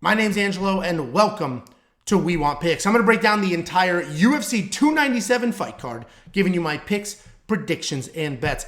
My name's Angelo, and welcome to We Want Picks. I'm going to break down the entire UFC 297 fight card, giving you my picks, predictions, and bets.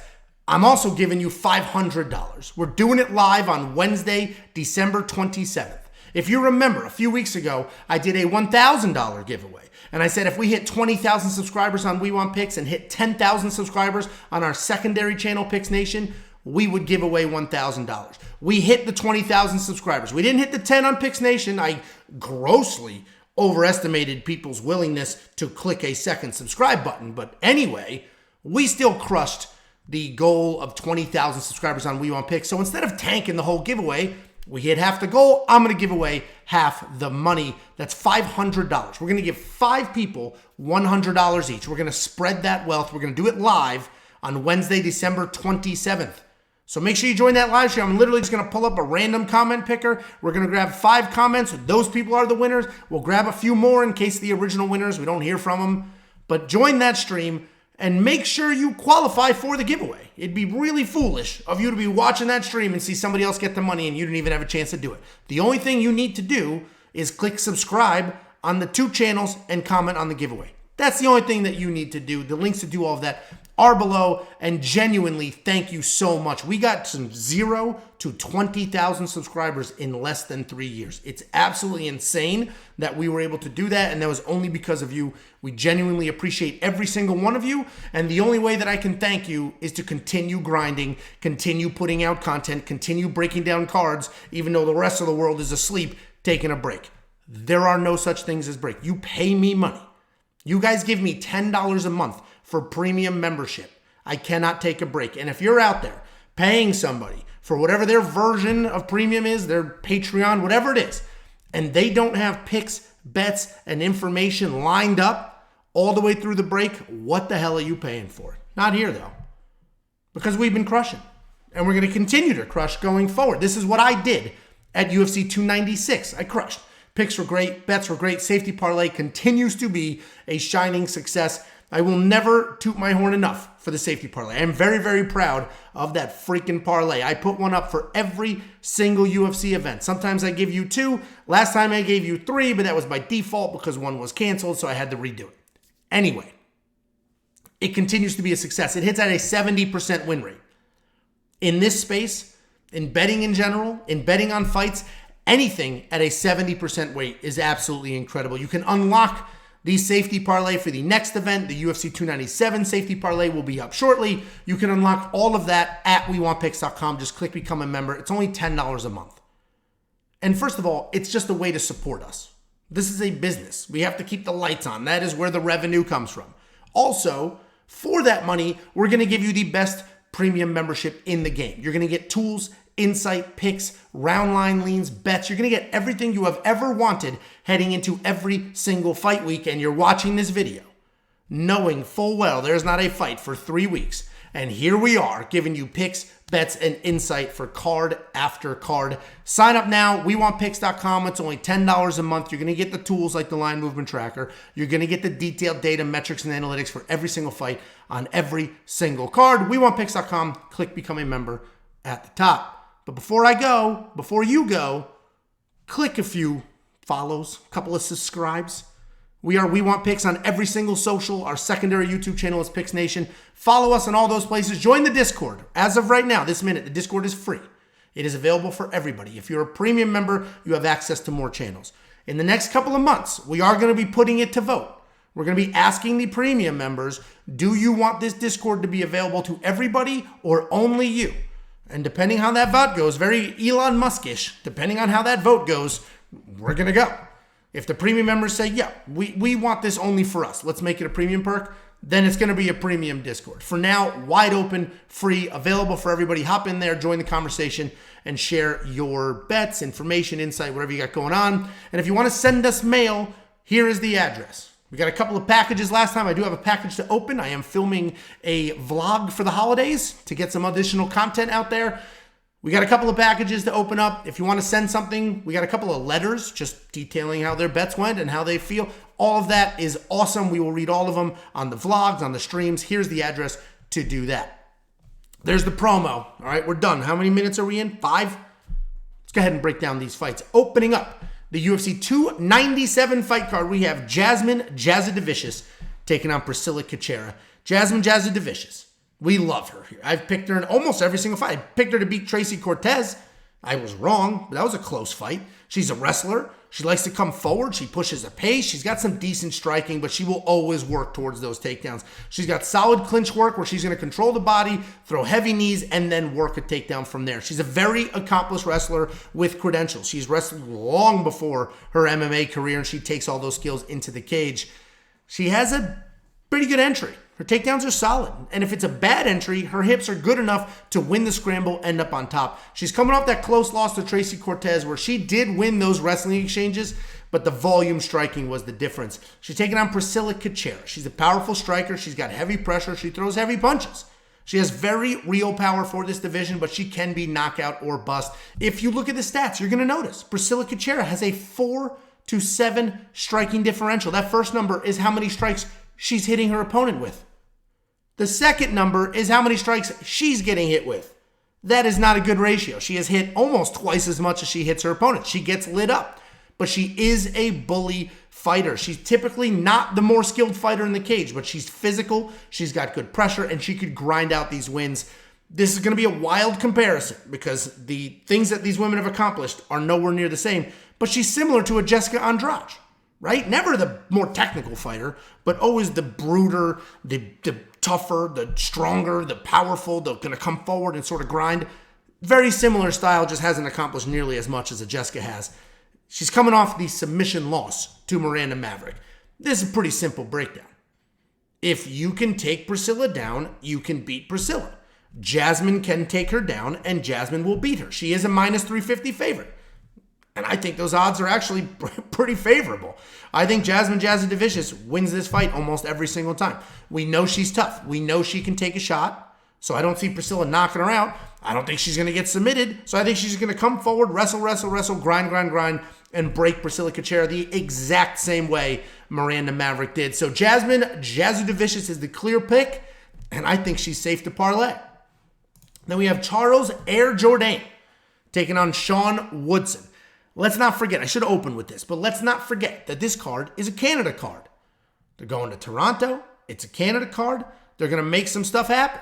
I'm also giving you $500. We're doing it live on Wednesday, December 27th. If you remember, a few weeks ago, I did a $1,000 giveaway. And I said if we hit 20,000 subscribers on We Want Picks and hit 10,000 subscribers on our secondary channel, Picks Nation, we would give away $1,000. We hit the 20,000 subscribers. We didn't hit the 10 on Picks Nation. I grossly overestimated people's willingness to click a second subscribe button. But anyway, we still crushed the goal of 20,000 subscribers on We Want Picks. So instead of tanking the whole giveaway, we hit half the goal. I'm going to give away half the money. That's $500. We're going to give 5 people $100 each. We're going to spread that wealth. We're going to do it live on Wednesday, December 27th. So make sure you join that live stream. I'm literally just going to pull up a random comment picker. We're going to grab 5 comments. Those people are the winners. We'll grab a few more in case the original winners, we don't hear from them. But join that stream and make sure you qualify for the giveaway. It'd be really foolish of you to be watching that stream and see somebody else get the money and you didn't even have a chance to do it. The only thing you need to do is click subscribe on the 2 channels and comment on the giveaway. That's the only thing that you need to do. The links to do all of that are below, and genuinely, thank you so much. We got from 0 to 20,000 subscribers in less than 3 years. It's absolutely insane that we were able to do that, and that was only because of you. We genuinely appreciate every single one of you, and the only way that I can thank you is to continue grinding, continue putting out content, continue breaking down cards, even though the rest of the world is asleep, taking a break. There are no such things as break. You pay me money. You guys give me $10 a month for premium membership. I cannot take a break. And if you're out there paying somebody for whatever their version of premium is, their Patreon, whatever it is, and they don't have picks, bets, and information lined up all the way through the break, what the hell are you paying for? Not here, though. Because we've been crushing. And we're going to continue to crush going forward. This is what I did at UFC 296. I crushed. Picks were great. Bets were great. Safety parlay continues to be a shining success. I will never toot my horn enough for the safety parlay. I am very, very proud of that freaking parlay. I put one up for every single UFC event. Sometimes I give you 2. Last time I gave you 3, but that was by default because one was canceled, so I had to redo it. Anyway, it continues to be a success. It hits at a 70% win rate. In this space, in betting in general, in betting on fights, anything at a 70% weight is absolutely incredible. You can unlock the safety parlay for the next event. The UFC 297 safety parlay will be up shortly. You can unlock all of that at WeWantPicks.com. Just click become a member. It's only $10 a month. And first of all, it's just a way to support us. This is a business. We have to keep the lights on. That is where the revenue comes from. Also, for that money, we're going to give you the best premium membership in the game. You're going to get tools, insight, picks, round line leans, bets. You're going to get everything you have ever wanted heading into every single fight week. And you're watching this video knowing full well there's not a fight for 3 weeks. And here we are giving you picks, bets, and insight for card after card. Sign up now, WeWantPicks.com. It's only $10 a month. You're going to get the tools like the line movement tracker. You're going to get the detailed data, metrics, and analytics for every single fight on every single card. WeWantPicks.com. Click become a member at the top. But before you go, click a few follows, a couple of subscribes. We Want Picks on every single social. Our secondary YouTube channel is Picks Nation. Follow us on all those places. Join the Discord. As of right now, this minute, the Discord is free. It is available for everybody. If you're a premium member, you have access to more channels. In the next couple of months, we are going to be putting it to vote. We're going to be asking the premium members, do you want this Discord to be available to everybody or only you? And depending how that vote goes, very Elon Musk-ish, depending on how that vote goes, we're going to go. If the premium members say, yeah, we want this only for us, let's make it a premium perk, then it's going to be a premium Discord. For now, wide open, free, available for everybody. Hop in there, join the conversation, and share your bets, information, insight, whatever you got going on. And if you want to send us mail, here is the address. We got a couple of packages last time. I do have a package to open. I am filming a vlog for the holidays to get some additional content out there. We got a couple of packages to open up. If you want to send something, we got a couple of letters just detailing how their bets went and how they feel. All of that is awesome. We will read all of them on the vlogs, on the streams. Here's the address to do that. There's the promo. All right, we're done. How many minutes are we in? 5? Let's go ahead and break down these fights. Opening up The UFC 297 fight card, we have Jasmine Jasudavicius taking on Priscila Cachoeira. Jasmine Jasudavicius. We love her here. I've picked her in almost every single fight. I picked her to beat Tracy Cortez. I was wrong, but that was a close fight. She's a wrestler. She likes to come forward. She pushes a pace. She's got some decent striking, but she will always work towards those takedowns. She's got solid clinch work where she's going to control the body, throw heavy knees, and then work a takedown from there. She's a very accomplished wrestler with credentials. She's wrestled long before her MMA career, and she takes all those skills into the cage. She has a pretty good entry. Her takedowns are solid. And if it's a bad entry, her hips are good enough to win the scramble, end up on top. She's coming off that close loss to Tracy Cortez where she did win those wrestling exchanges, but the volume striking was the difference. She's taking on Priscila Cachoeira. She's a powerful striker. She's got heavy pressure. She throws heavy punches. She has very real power for this division, but she can be knockout or bust. If you look at the stats, you're going to notice Priscila Cachoeira has a 4-7 striking differential. That first number is how many strikes she's hitting her opponent with. The second number is how many strikes she's getting hit with. That is not a good ratio. She has hit almost twice as much as she hits her opponent. She gets lit up, but she is a bully fighter. She's typically not the more skilled fighter in the cage, but she's physical, she's got good pressure, and she could grind out these wins. This is going to be a wild comparison because the things that these women have accomplished are nowhere near the same, but she's similar to a Jessica Andrade. Right? Never the more technical fighter, but always the brooder, the tougher, the stronger, the powerful, they're going to come forward and sort of grind. Very similar style, just hasn't accomplished nearly as much as a Jessica has. She's coming off the submission loss to Miranda Maverick. This is a pretty simple breakdown. If you can take Priscila down, you can beat Priscila. Jasmine can take her down, and Jasmine will beat her. She is a minus 350 favorite. And I think those odds are actually pretty favorable. I think Jasmine Jasudavicius wins this fight almost every single time. We know she's tough. We know she can take a shot. So I don't see Priscila knocking her out. I don't think she's going to get submitted. So I think she's going to come forward, wrestle, grind, and break Priscila Cachoeira the exact same way Miranda Maverick did. So Jasmine Jasudavicius is the clear pick, and I think she's safe to parlay. Then we have Charles Air Jourdain taking on Sean Woodson. Let's not forget, I should open with this, but let's not forget that this card is a Canada card. They're going to Toronto. It's a Canada card. They're going to make some stuff happen.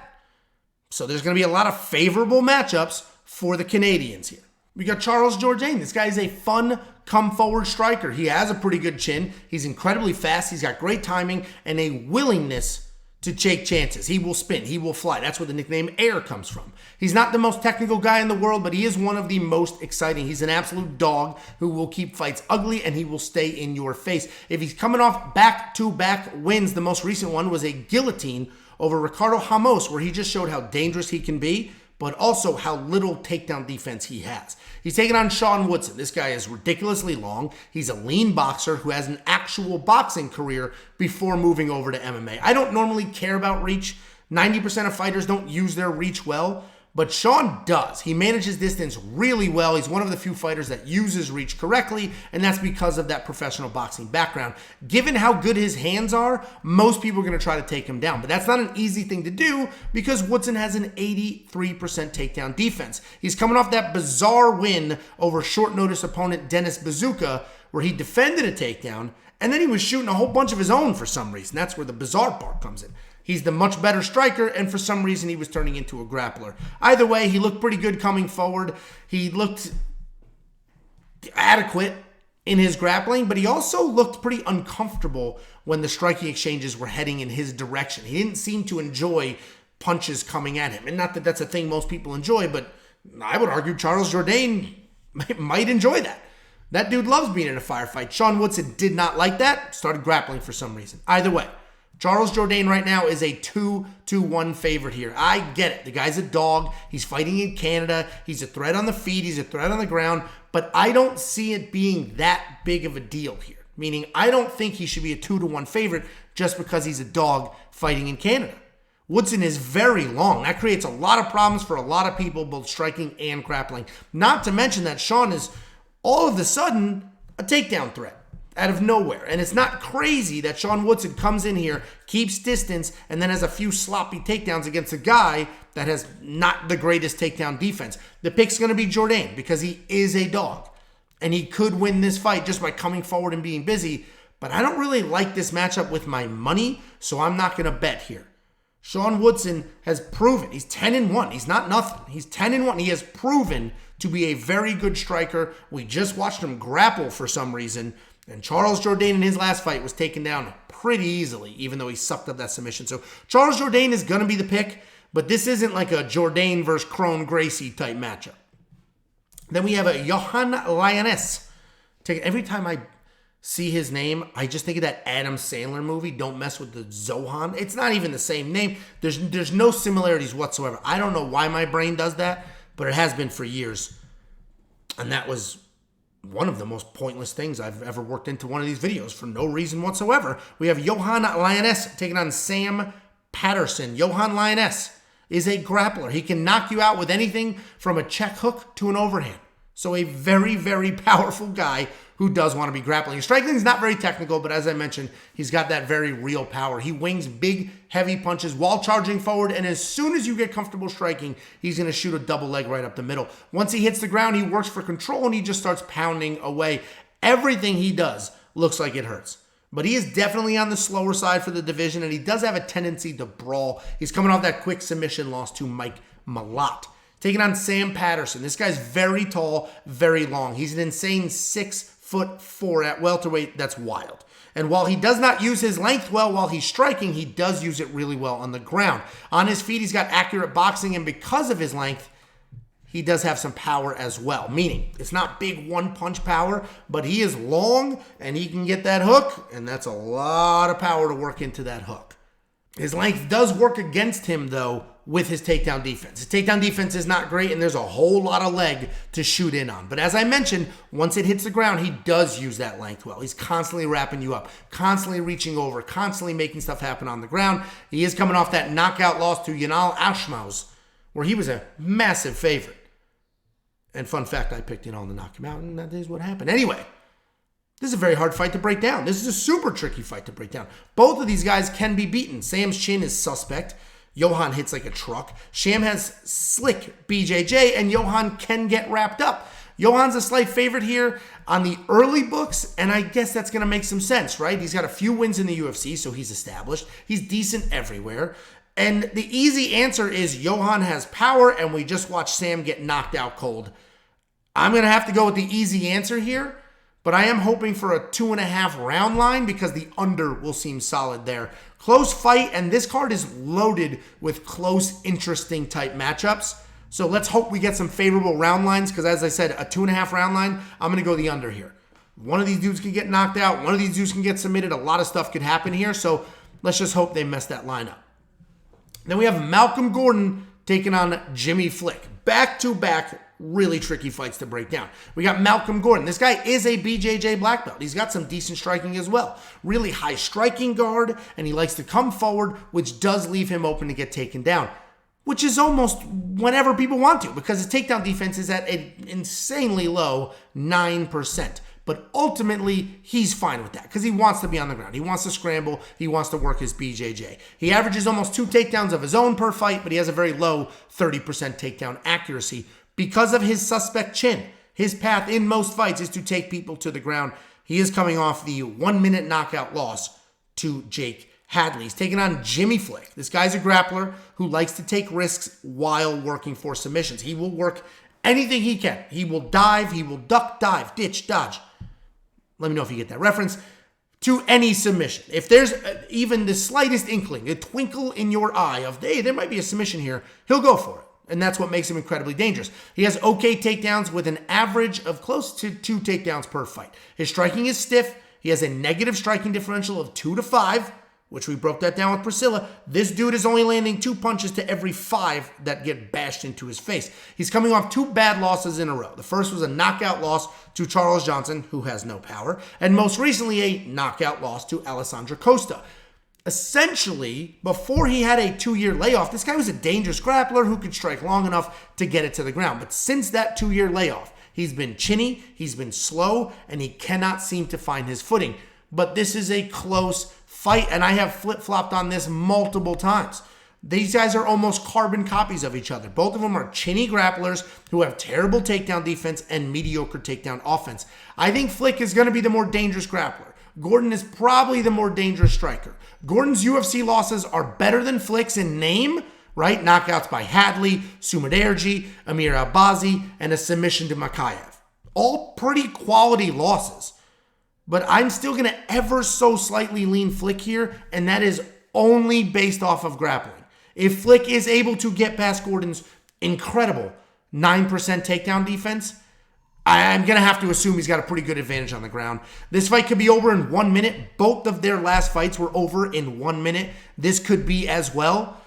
So there's going to be a lot of favorable matchups for the Canadians here. We got Charles Jourdain. This guy is a fun, come-forward striker. He has a pretty good chin. He's incredibly fast. He's got great timing and a willingness to take chances. He will spin. He will fly. That's where the nickname Air comes from. He's not the most technical guy in the world, but he is one of the most exciting. He's an absolute dog who will keep fights ugly, and he will stay in your face. If he's coming off back-to-back wins, the most recent one was a guillotine over Ricardo Ramos, where he just showed how dangerous he can be, but also how little takedown defense he has. He's taking on Sean Woodson. This guy is ridiculously long. He's a lean boxer who has an actual boxing career before moving over to MMA. I don't normally care about reach. 90% of fighters don't use their reach well, but Sean does. He manages distance really well. He's one of the few fighters that uses reach correctly, and that's because of that professional boxing background. Given how good his hands are, most people are going to try to take him down, but that's not an easy thing to do because Woodson has an 83% takedown defense. He's coming off that bizarre win over short notice opponent Dennis Bazooka, where he defended a takedown, and then he was shooting a whole bunch of his own for some reason. That's where the bizarre part comes in. He's the much better striker, and for some reason he was turning into a grappler. Either way, he looked pretty good coming forward. He looked adequate in his grappling, but he also looked pretty uncomfortable when the striking exchanges were heading in his direction. He didn't seem to enjoy punches coming at him. And not that that's a thing most people enjoy, but I would argue Charles Jourdain might enjoy that. That dude loves being in a firefight. Sean Woodson did not like that, started grappling for some reason. Either way, Charles Jourdain right now is a 2-1 favorite here. I get it. The guy's a dog. He's fighting in Canada. He's a threat on the feet. He's a threat on the ground. But I don't see it being that big of a deal here. Meaning, I don't think he should be a 2-1 favorite just because he's a dog fighting in Canada. Woodson is very long. That creates a lot of problems for a lot of people, both striking and grappling. Not to mention that Sean is all of a sudden a takedown threat out of nowhere. And it's not crazy that Sean Woodson comes in here, keeps distance, and then has a few sloppy takedowns against a guy that has not the greatest takedown defense. The pick's going to be Jourdain because he is a dog. and he could win this fight just by coming forward and being busy. But I don't really like this matchup with my money, so I'm not going to bet here. Sean Woodson has proven, he's 10-1. He's not nothing. He's 10-1. He has proven to be a very good striker. We just watched him grapple for some reason. And Charles Jourdain in his last fight was taken down pretty easily, even though he sucked up that submission. So Charles Jourdain is going to be the pick, but this isn't like a Jourdain versus Crone Gracie type matchup. Then we have a Yohan Lainesse. Every time I see his name, I just think of that Adam Sandler movie, Don't Mess with the Zohan. It's not even the same name. There's no similarities whatsoever. I don't know why my brain does that, but it has been for years. And that was one of the most pointless things I've ever worked into one of these videos for no reason whatsoever. We have Yohan Lainesse taking on Sam Patterson. Yohan Lainesse is a grappler. He can knock you out with anything from a check hook to an overhand. So a very, very powerful guy who does want to be grappling. Strickland is not very technical, but as I mentioned, he's got that very real power. He wings big, heavy punches while charging forward, and as soon as you get comfortable striking, he's going to shoot a double leg right up the middle. Once he hits the ground, he works for control, and he just starts pounding away. Everything he does looks like it hurts. But he is definitely on the slower side for the division, and he does have a tendency to brawl. He's coming off that quick submission loss to Malott. Taking on Sam Patterson. This guy's very tall, very long. He's an insane 6'4" at welterweight. That's wild. And while he does not use his length well while he's striking, he does use it really well on the ground. On his feet, he's got accurate boxing, and because of his length, he does have some power as well. Meaning, it's not big one-punch power, but he is long, and he can get that hook, and that's a lot of power to work into that hook. His length does work against him, though, with his takedown defense. His takedown defense is not great, and there's a whole lot of leg to shoot in on. But as I mentioned, once it hits the ground, he does use that length well. He's constantly wrapping you up, constantly reaching over, constantly making stuff happen on the ground. He is coming off that knockout loss to Yanal Ashmouz, where he was a massive favorite. And fun fact, I picked Yanal to knock him out, and that is what happened. Anyway, this is a very hard fight to break down. This is a super tricky fight to break down. Both of these guys can be beaten. Sam's chin is suspect. Yohan hits like a truck. Sham has slick BJJ, and Yohan can get wrapped up. Yohan's a slight favorite here on the early books, and I guess that's going to make some sense, right? He's got a few wins in the UFC, so he's established. He's decent everywhere. And the easy answer is Yohan has power, and we just watched Sam get knocked out cold. I'm going to have to go with the easy answer here, but I am hoping for a 2.5 round line because the under will seem solid there. Close fight, and this card is loaded with close, interesting type matchups. So let's hope we get some favorable round lines because, as I said, a 2.5 round line, I'm going to go the under here. One of these dudes can get knocked out. One of these dudes can get submitted. A lot of stuff could happen here, so let's just hope they mess that line up. Then we have Malcolm Gordon taking on Jimmy Flick. Back-to-back really tricky fights to break down. We got Malcolm Gordon. This guy is a BJJ black belt. He's got some decent striking as well. Really high striking guard, and he likes to come forward, which does leave him open to get taken down, which is almost whenever people want to because his takedown defense is at an insanely low 9%. But ultimately, he's fine with that because he wants to be on the ground. He wants to scramble. He wants to work his BJJ. He averages almost 2 takedowns of his own per fight, but he has a very low 30% takedown accuracy because of his suspect chin. His path in most fights is to take people to the ground. He is coming off the 1-minute knockout loss to Jake Hadley. He's taking on Jimmy Flick. This guy's a grappler who likes to take risks while working for submissions. He will work anything he can. He will dive, he will duck, dive, ditch, dodge. Let me know if you get that reference. To any submission. If there's even the slightest inkling, a twinkle in your eye of, hey, there might be a submission here, he'll go for it. And that's what makes him incredibly dangerous. He has okay takedowns with an average of close to 2 takedowns per fight. His striking is stiff. He has a negative striking differential of 2 to 5, which we broke that down with Priscila. This dude is only landing 2 punches to every 5 that get bashed into his face. He's coming off 2 bad losses in a row. The first was a knockout loss to Charles Johnson, who has no power, and most recently a knockout loss to Alessandro Costa. Essentially, before he had a 2-year layoff, this guy was a dangerous grappler who could strike long enough to get it to the ground. But since that 2-year layoff, he's been chinny, he's been slow, and he cannot seem to find his footing. But this is a close fight, and I have flip-flopped on this multiple times. These guys are almost carbon copies of each other. Both of them are chinny grapplers who have terrible takedown defense and mediocre takedown offense. I think Flick is going to be the more dangerous grappler. Gordon is probably the more dangerous striker. Gordon's UFC losses are better than Flick's in name, right? Knockouts by Hadley, Sumaderji, Amir Albazi, and a submission to Makayev. All pretty quality losses. But I'm still going to ever so slightly lean Flick here, and that is only based off of grappling. If Flick is able to get past Gordon's incredible 9% takedown defense, I'm going to have to assume he's got a pretty good advantage on the ground. This fight could be over in 1 minute. Both of their last fights were over in 1 minute. This could be as well.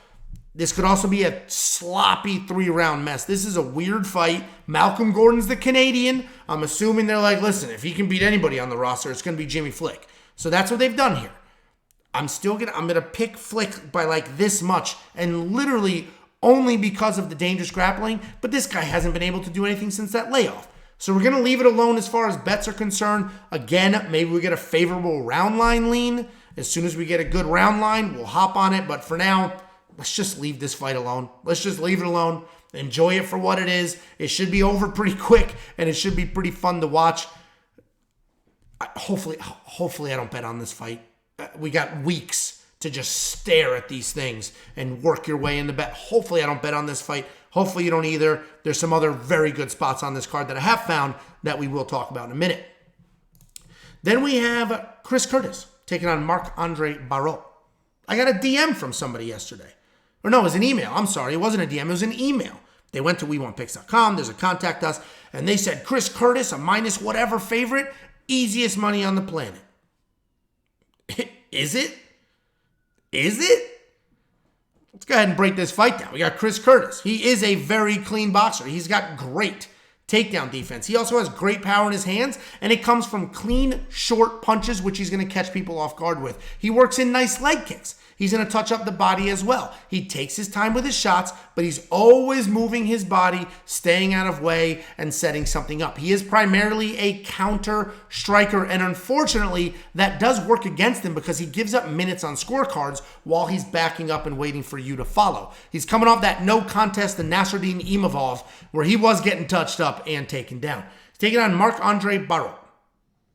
This could also be a sloppy 3-round mess. This is a weird fight. Malcolm Gordon's the Canadian. I'm assuming they're like, listen, if he can beat anybody on the roster, it's going to be Jimmy Flick. So that's what they've done here. I'm going to pick Flick by like this much, and literally only because of the dangerous grappling, but this guy hasn't been able to do anything since that layoff. So we're going to leave it alone as far as bets are concerned. Again, maybe we get a favorable round line lean. As soon as we get a good round line, we'll hop on it. But for now, let's just leave this fight alone. Let's just leave it alone. Enjoy it for what it is. It should be over pretty quick, and it should be pretty fun to watch. Hopefully I don't bet on this fight. We got weeks to just stare at these things and work your way in the bet. Hopefully I don't bet on this fight. Hopefully you don't either. There's some other very good spots on this card that I have found that we will talk about in a minute. Then we have Chris Curtis taking on Marc-Andre Barriault. I got a DM from somebody yesterday. Or no, it was an email. I'm sorry. It wasn't a DM. It was an email. They went to WeWantPicks.com. There's a contact us. And they said, Chris Curtis, a minus whatever favorite, easiest money on the planet. Is it? Is it? Let's go ahead and break this fight down. We got Chris Curtis. He is a very clean boxer. He's got great takedown defense. He also has great power in his hands, and it comes from clean, short punches, which he's going to catch people off guard with. He works in nice leg kicks. He's going to touch up the body as well. He takes his time with his shots, but he's always moving his body, staying out of way, and setting something up. He is primarily a counter striker, and unfortunately, that does work against him because he gives up minutes on scorecards while he's backing up and waiting for you to follow. He's coming off that no contest to Nasruddin Imavov, where he was getting touched up and taken down. He's taking on Marc-Andre Barriault.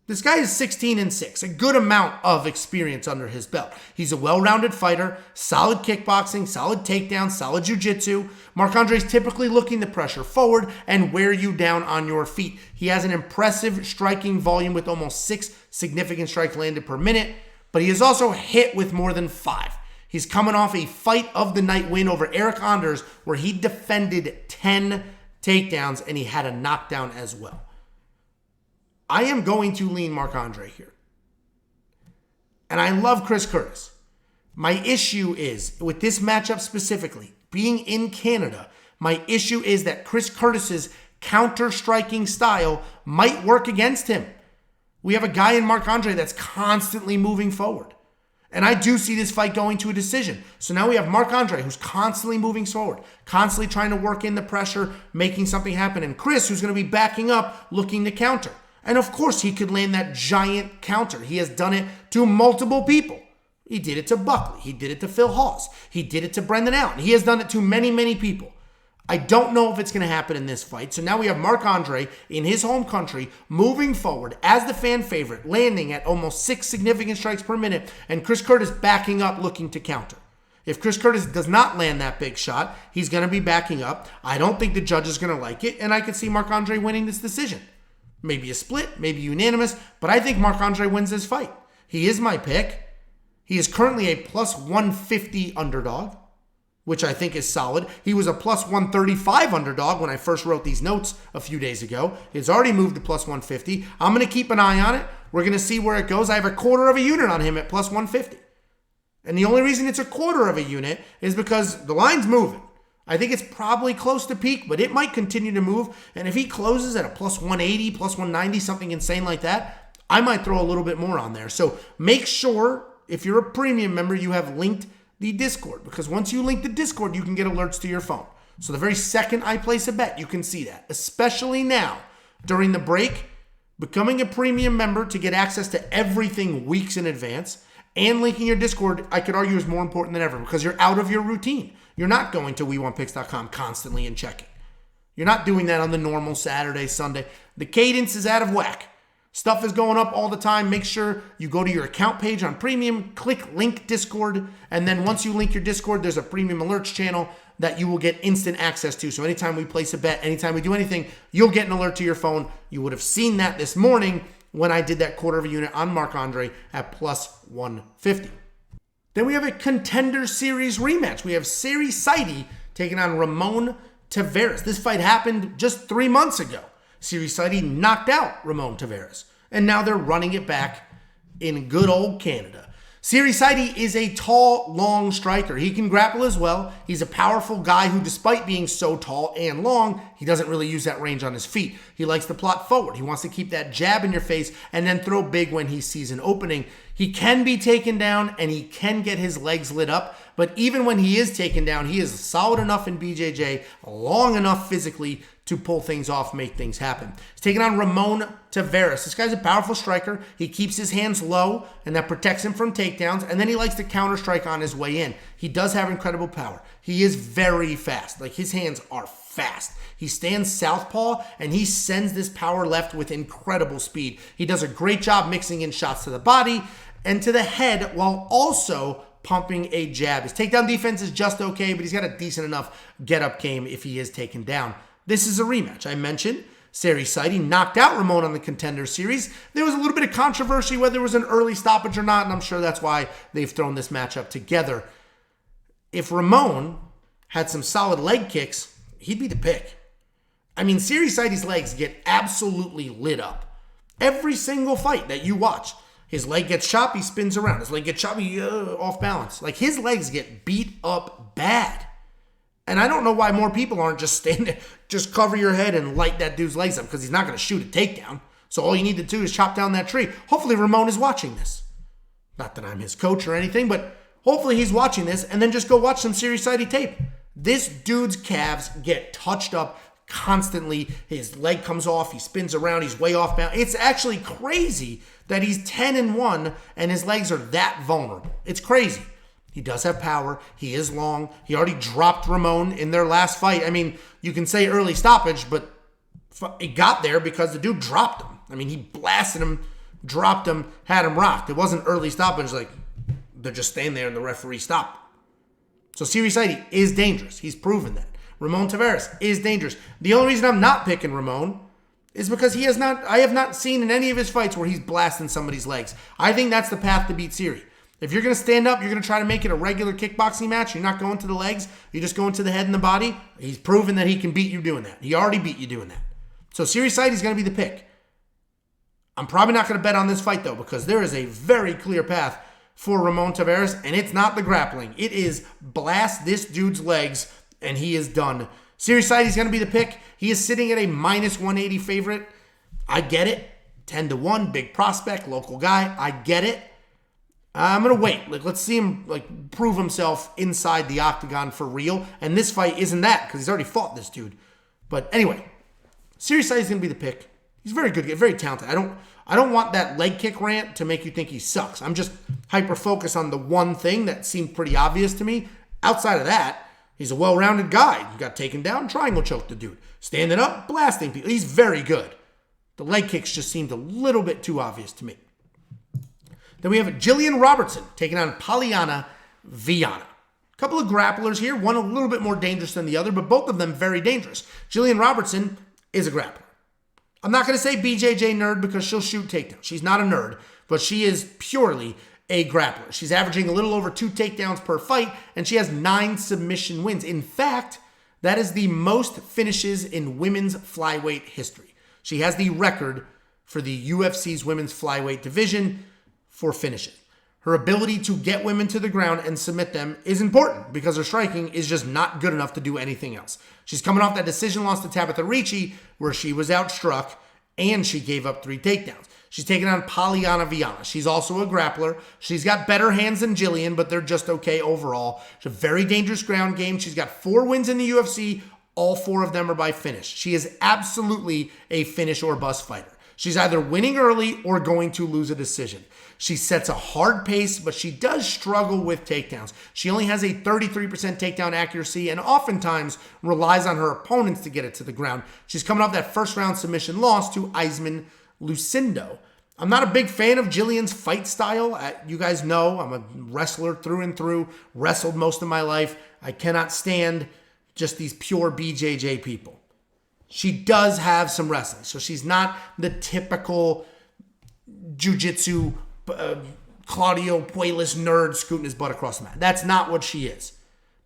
This guy is 16-6, a good amount of experience under his belt. He's a well-rounded fighter, solid kickboxing, solid takedown, solid jiu-jitsu. Marc-Andre's typically looking to pressure forward and wear you down on your feet. He has an impressive striking volume with almost 6 significant strikes landed per minute, but he is also hit with more than 5. He's coming off a fight of the night win over Eric Anders where he defended 10 takedowns and he had a knockdown as well. I am going to lean Marc-Andre here. And I love Chris Curtis. My issue is, with this matchup specifically, being in Canada, my issue is that Chris Curtis's counter-striking style might work against him. We have a guy in Marc-Andre that's constantly moving forward. And I do see this fight going to a decision. So now we have Marc-Andre, who's constantly moving forward, constantly trying to work in the pressure, making something happen. And Chris, who's going to be backing up, looking to counter. And of course, he could land that giant counter. He has done it to multiple people. He did it to Buckley. He did it to Phil Hawes. He did it to Brendan Allen. He has done it to many, many people. I don't know if it's going to happen in this fight. So now we have Marc-Andre in his home country moving forward as the fan favorite, landing at almost 6 significant strikes per minute, and Chris Curtis backing up looking to counter. If Chris Curtis does not land that big shot, he's going to be backing up. I don't think the judge is going to like it, and I could see Marc-Andre winning this decision. Maybe a split, maybe unanimous, but I think Marc-Andre wins this fight. He is my pick. He is currently a plus 150 underdog, which I think is solid. He was a plus 135 underdog when I first wrote these notes a few days ago. He's already moved to plus 150. I'm going to keep an eye on it. We're going to see where it goes. I have a quarter of a unit on him at plus 150. And the only reason it's a quarter of a unit is because the line's moving. I think it's probably close to peak, but it might continue to move. And if he closes at a plus 180, plus 190, something insane like that, I might throw a little bit more on there. So make sure, if you're a premium member, you have linked the Discord. Because once you link the Discord, you can get alerts to your phone. So the very second I place a bet, you can see that. Especially now, during the break, becoming a premium member to get access to everything weeks in advance, and linking your Discord, I could argue, is more important than ever because you're out of your routine. You're not going to WeWantPicks.com constantly and checking. You're not doing that on the normal Saturday, Sunday. The cadence is out of whack. Stuff is going up all the time. Make sure you go to your account page on Premium, click link Discord, and then once you link your Discord, there's a Premium Alerts channel that you will get instant access to. So anytime we place a bet, anytime we do anything, you'll get an alert to your phone. You would have seen that this morning when I did that quarter of a unit on Marc-Andre at plus 150. Then we have a Contender Series rematch. We have Sidey taking on Ramon Taveras. This fight happened just 3 months ago. Sidey knocked out Ramon Taveras, and now they're running it back in good old Canada. Sidey is a tall, long striker. He can grapple as well. He's a powerful guy who, despite being so tall and long, he doesn't really use that range on his feet. He likes to plot forward. He wants to keep that jab in your face and then throw big when he sees an opening. He can be taken down and he can get his legs lit up, but even when he is taken down, he is solid enough in BJJ, long enough physically to pull things off, make things happen. He's taking on Ramon Taveras. This guy's a powerful striker. He keeps his hands low, and that protects him from takedowns, and then he likes to counter-strike on his way in. He does have incredible power. He is very fast. Like, his hands are fast. He stands southpaw, and he sends this power left with incredible speed. He does a great job mixing in shots to the body and to the head while also pumping a jab. His takedown defense is just okay, but he's got a decent enough get-up game if he is taken down. This is a rematch. I mentioned Sidey knocked out Ramon on the Contender Series. There was a little bit of controversy whether it was an early stoppage or not, and I'm sure that's why they've thrown this matchup together. If Ramon had some solid leg kicks, he'd be the pick. I mean, Sidey's legs get absolutely lit up. Every single fight that you watch, his leg gets choppy, spins around. His leg gets choppy, off balance. Like, his legs get beat up bad. And I don't know why more people aren't just standing, just cover your head and light that dude's legs up, because he's not going to shoot a takedown. So all you need to do is chop down that tree. Hopefully Ramon is watching this. Not that I'm his coach or anything, but hopefully he's watching this, and then just go watch some Sidey tape. This dude's calves get touched up constantly. His leg comes off. He spins around. He's way off balance. It's actually crazy that he's 10-1 and his legs are that vulnerable. It's crazy. He does have power. He is long. He already dropped Ramon in their last fight. I mean, you can say early stoppage, but it got there because the dude dropped him. I mean, he blasted him, dropped him, had him rocked. It wasn't early stoppage like they're just staying there and the referee stopped. So Sidey is dangerous. He's proven that. Ramon Taveras is dangerous. The only reason I'm not picking Ramon is because I have not seen in any of his fights where he's blasting somebody's legs. I think that's the path to beat Sidey. If you're going to stand up, you're going to try to make it a regular kickboxing match, you're not going to the legs, you're just going to the head and the body, he's proven that he can beat you doing that. He already beat you doing that. So Sidey's going to be the pick. I'm probably not going to bet on this fight, though, because there is a very clear path for Ramon Taveras, and it's not the grappling. It is blast this dude's legs, and he is done. Sidey's going to be the pick. He is sitting at a minus 180 favorite. I get it. 10-1, big prospect, local guy. I get it. I'm going to wait. Let's see him prove himself inside the octagon for real. And this fight isn't that, because he's already fought this dude. But anyway, Sidey's going to be the pick. He's very good, very talented. I don't want that leg kick rant to make you think he sucks. I'm just hyper-focused on the one thing that seemed pretty obvious to me. Outside of that, he's a well-rounded guy. He got taken down, triangle choked the dude. Standing up, blasting people. He's very good. The leg kicks just seemed a little bit too obvious to me. Then we have Gillian Robertson taking on Polyana Viana. A couple of grapplers here, one a little bit more dangerous than the other, but both of them very dangerous. Gillian Robertson is a grappler. I'm not going to say BJJ nerd because she'll shoot takedowns. She's not a nerd, but she is purely a grappler. She's averaging a little over 2 takedowns per fight, and she has 9 submission wins. In fact, that is the most finishes in women's flyweight history. She has the record for the UFC's women's flyweight division for finishes. Her ability to get women to the ground and submit them is important because her striking is just not good enough to do anything else. She's coming off that decision loss to Tabitha Ricci where she was outstruck and she gave up 3 takedowns. She's taking on Polyana Viana. She's also a grappler. She's got better hands than Gillian, but they're just okay overall. She's a very dangerous ground game. She's got 4 wins in the UFC. All 4 of them are by finish. She is absolutely a finish or bust fighter. She's either winning early or going to lose a decision. She sets a hard pace, but she does struggle with takedowns. She only has a 33% takedown accuracy and oftentimes relies on her opponents to get it to the ground. She's coming off that first round submission loss to Eisman Lucindo. I'm not a big fan of Gillian's fight style. You guys know I'm a wrestler through and through, wrestled most of my life. I cannot stand just these pure BJJ people. She does have some wrestling, so she's not the typical jiu-jitsu Claudio Puelas nerd scooting his butt across the mat. That's not what she is.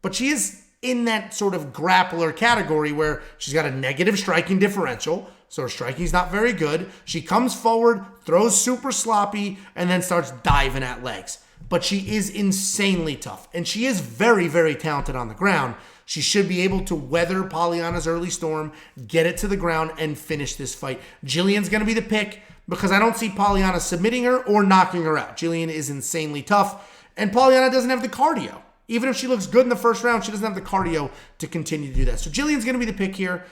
But she is in that sort of grappler category where she's got a negative striking differential, so her striking's not very good. She comes forward, throws super sloppy, and then starts diving at legs. But she is insanely tough, and she is very, very talented on the ground. She should be able to weather Polyana's early storm, get it to the ground, and finish this fight. Gillian's going to be the pick because I don't see Polyana submitting her or knocking her out. Gillian is insanely tough, and Polyana doesn't have the cardio. Even if she looks good in the first round, she doesn't have the cardio to continue to do that. So Gillian's going to be the pick here.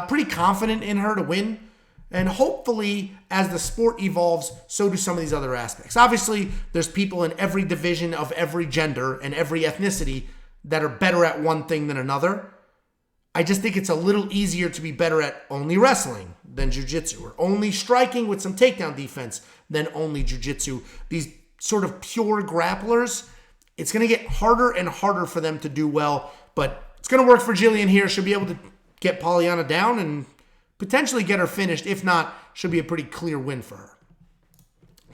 Pretty confident in her to win. And hopefully, as the sport evolves, so do some of these other aspects. Obviously, there's people in every division of every gender and every ethnicity that are better at one thing than another. I just think it's a little easier to be better at only wrestling than jiu-jitsu, or only striking with some takedown defense than only jiu-jitsu. These sort of pure grapplers, it's going to get harder and harder for them to do well, but it's going to work for Gillian here. She'll be able to get Polyana down and potentially get her finished. If not, should be a pretty clear win for her.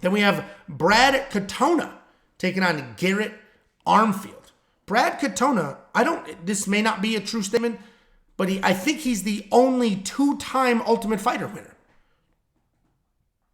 Then we have Brad Katona taking on Garrett Armfield. Brad Katona, this may not be a true statement, but I think he's the only two-time Ultimate Fighter winner.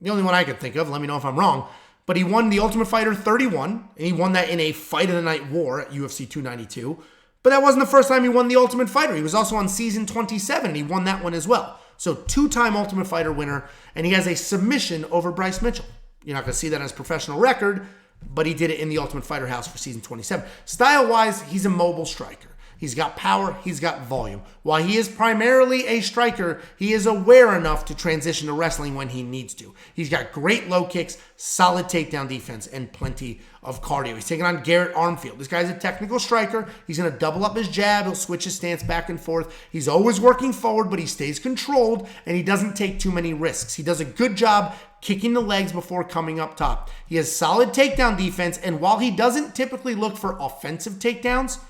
The only one I could think of, let me know if I'm wrong, but he won the Ultimate Fighter 31, and he won that in a Fight of the Night war at UFC 292. But that wasn't the first time he won the Ultimate Fighter. He was also on season 27, and he won that one as well. So two-time Ultimate Fighter winner, and he has a submission over Bryce Mitchell. You're not going to see that on his professional record, but he did it in the Ultimate Fighter house for season 27. Style-wise, he's a mobile striker. He's got power, he's got volume. While he is primarily a striker, he is aware enough to transition to wrestling when he needs to. He's got great low kicks, solid takedown defense, and plenty of cardio. He's taking on Garrett Armfield. This guy's a technical striker. He's going to double up his jab. He'll switch his stance back and forth. He's always working forward, but he stays controlled, and he doesn't take too many risks. He does a good job kicking the legs before coming up top. He has solid takedown defense, and while he doesn't typically look for offensive takedowns,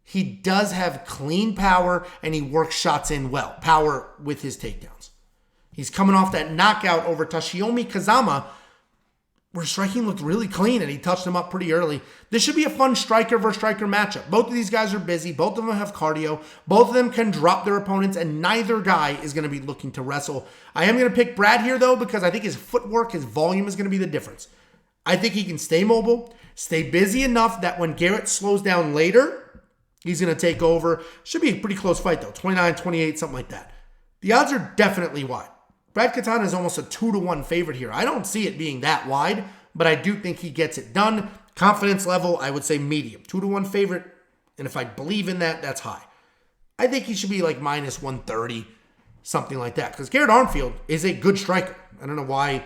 he does have clean power, and he works shots in well. Power with his takedowns. He's coming off that knockout over Toshiomi Kazama, where striking looked really clean, and he touched him up pretty early. This should be a fun striker versus striker matchup. Both of these guys are busy. Both of them have cardio. Both of them can drop their opponents, and neither guy is going to be looking to wrestle. I am going to pick Brad here, though, because I think his footwork, his volume is going to be the difference. I think he can stay mobile, stay busy enough that when Garrett slows down later, he's going to take over. Should be a pretty close fight, though. 29-28, something like that. The odds are definitely wide. Brad Katona is almost a 2-1 favorite here. I don't see it being that wide, but I do think he gets it done. Confidence level, I would say medium. 2-1 favorite, and if I believe in that, that's high. I think he should be like minus 130, something like that, because Garrett Armfield is a good striker. I don't know why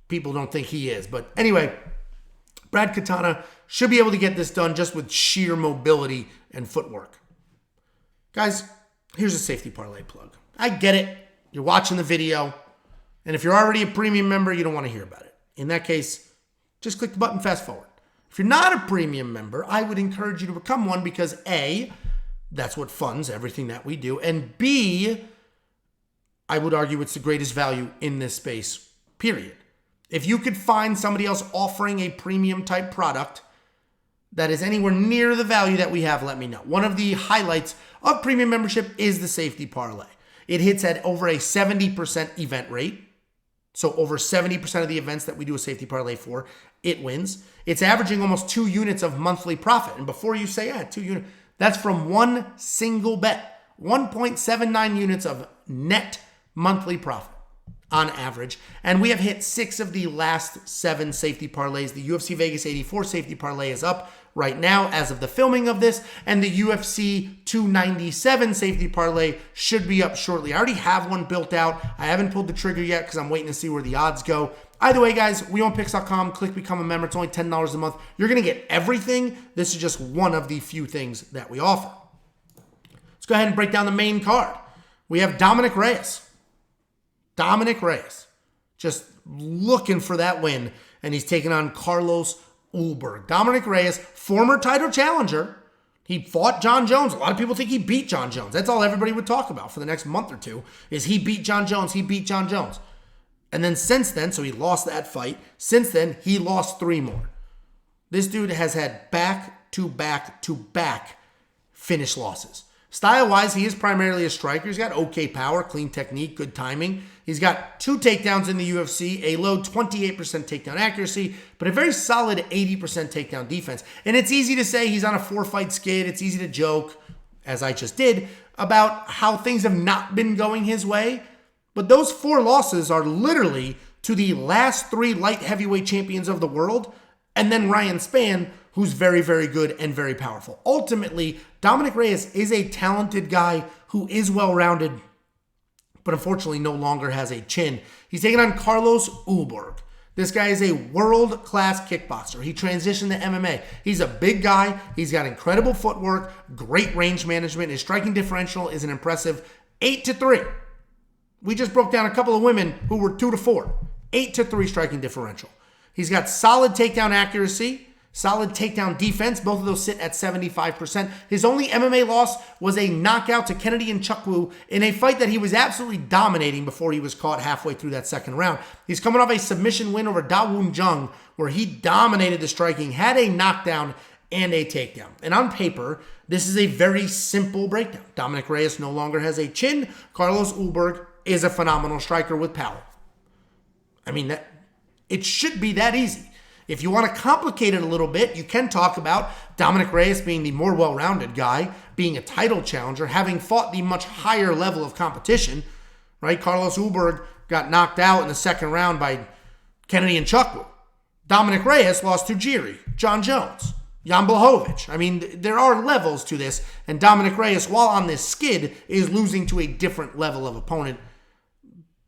people don't think he is, but anyway, Brad Katona should be able to get this done just with sheer mobility and footwork. Guys, here's a safety parlay plug. I get it. You're watching the video, and if you're already a premium member, you don't want to hear about it. In that case, just click the button, fast forward. If you're not a premium member, I would encourage you to become one because A, that's what funds everything that we do, and B, I would argue it's the greatest value in this space, period. If you could find somebody else offering a premium type product that is anywhere near the value that we have, let me know. One of the highlights of premium membership is the safety parlay. It hits at over a 70% event rate. So over 70% of the events that we do a safety parlay for, it wins. It's averaging almost 2 units of monthly profit. And before you say, 2 units, that's from one single bet. 1.79 units of net monthly profit on average. And we have hit 6 of the last 7 safety parlays. The UFC Vegas 84 safety parlay is up right now as of the filming of this, and the UFC 297 safety parlay should be up shortly. I already have one built out. I haven't pulled the trigger yet because I'm waiting to see where the odds go. Either way, guys, WeWantPicks.com, click become a member. It's only $10 a month. You're going to get everything. This is just one of the few things that we offer. Let's go ahead and break down the main card. We have Dominick Reyes. Dominick Reyes. Just looking for that win, and he's taking on Carlos Ulberg. Dominick Reyes, former title challenger. He fought John Jones. A lot of people think he beat John Jones. That's all everybody would talk about for the next month or two, is he beat John Jones, he beat John Jones. And then since then, so he lost that fight. Since then, he lost 3 more. This dude has had back-to-back-to-back finish losses. Style-wise, he is primarily a striker. He's got okay power, clean technique, good timing. He's got 2 takedowns in the UFC, a low 28% takedown accuracy, but a very solid 80% takedown defense. And it's easy to say he's on a 4-fight skid. It's easy to joke, as I just did, about how things have not been going his way. But those 4 losses are literally to the last 3 light heavyweight champions of the world, and then Ryan Spann, who's very, very good and very powerful. Ultimately, Dominick Reyes is a talented guy who is well-rounded, but unfortunately no longer has a chin. He's taking on Carlos Ulberg. This guy is a world-class kickboxer. He transitioned to MMA. He's a big guy. He's got incredible footwork, great range management. His striking differential is an impressive 8-3. We just broke down a couple of women who were 2-4. 8-3 striking differential. He's got solid takedown accuracy, solid takedown defense. Both of those sit at 75%. His only MMA loss was a knockout to Kennedy Nzechukwu in a fight that he was absolutely dominating before he was caught halfway through that second round. He's coming off a submission win over Da Woon Jung, where he dominated the striking, had a knockdown and a takedown. And on paper, this is a very simple breakdown. Dominick Reyes no longer has a chin. Carlos Ulberg is a phenomenal striker with power. I mean, it should be that easy. If you want to complicate it a little bit, you can talk about Dominick Reyes being the more well-rounded guy, being a title challenger, having fought the much higher level of competition, right? Carlos Ulberg got knocked out in the second round by Kennedy Nzechukwu. Dominick Reyes lost to Jiri, John Jones, Jan Blachowicz. I mean, there are levels to this, and Dominick Reyes, while on this skid, is losing to a different level of opponent.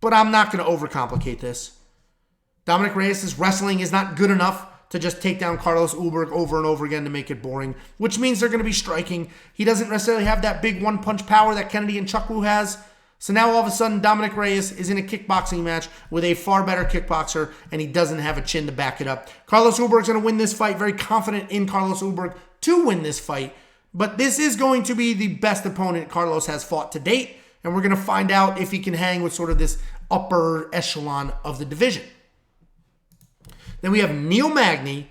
But I'm not going to overcomplicate this. Dominick Reyes' wrestling is not good enough to just take down Carlos Ulberg over and over again to make it boring, which means they're going to be striking. He doesn't necessarily have that big one-punch power that Kennedy Nzechukwu has. So now all of a sudden, Dominick Reyes is in a kickboxing match with a far better kickboxer, and he doesn't have a chin to back it up. Carlos Ulberg's going to win this fight. Very confident in Carlos Ulberg to win this fight. But this is going to be the best opponent Carlos has fought to date, and we're going to find out if he can hang with sort of this upper echelon of the division. Then we have Neil Magny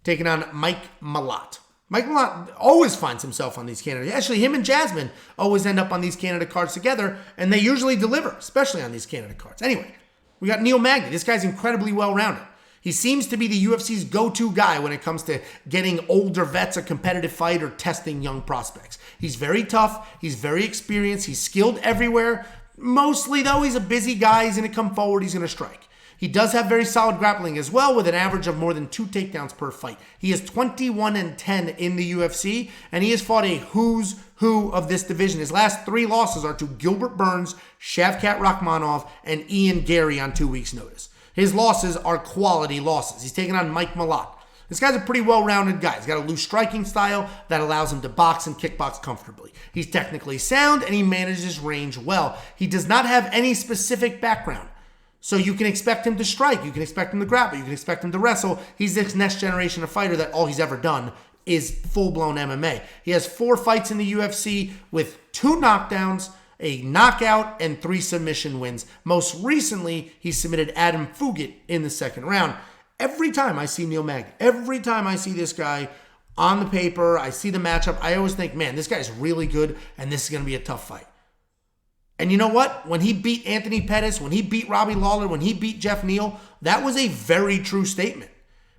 taking on Mike Malott. Mike Malott always finds himself on these Canada. Actually, him and Jasmine always end up on these Canada cards together, and they usually deliver, especially on these Canada cards. Anyway, we got Neil Magny. This guy's incredibly well-rounded. He seems to be the UFC's go-to guy when it comes to getting older vets a competitive fight or testing young prospects. He's very tough. He's very experienced. He's skilled everywhere. Mostly, though, he's a busy guy. He's going to come forward. He's going to strike. He does have very solid grappling as well, with an average of more than 2 takedowns per fight. He is 21-10 in the UFC, and he has fought a who's who of this division. His last 3 losses are to Gilbert Burns, Shavkat Rakhmonov, and Ian Gary on 2 weeks' notice. His losses are quality losses. He's taking on Mike Malott. This guy's a pretty well-rounded guy. He's got a loose striking style that allows him to box and kickbox comfortably. He's technically sound, and he manages range well. He does not have any specific background. So you can expect him to strike. You can expect him to grapple. You can expect him to wrestle. He's this next generation of fighter that all he's ever done is full-blown MMA. He has 4 fights in the UFC with 2 knockdowns, a knockout, and 3 submission wins. Most recently, he submitted Adam Fugit in the second round. Every time I see Neil Magny, every time I see this guy on the paper, I see the matchup, I always think, man, this guy's really good, and this is going to be a tough fight. And you know what? When he beat Anthony Pettis, when he beat Robbie Lawler, when he beat Jeff Neal, that was a very true statement.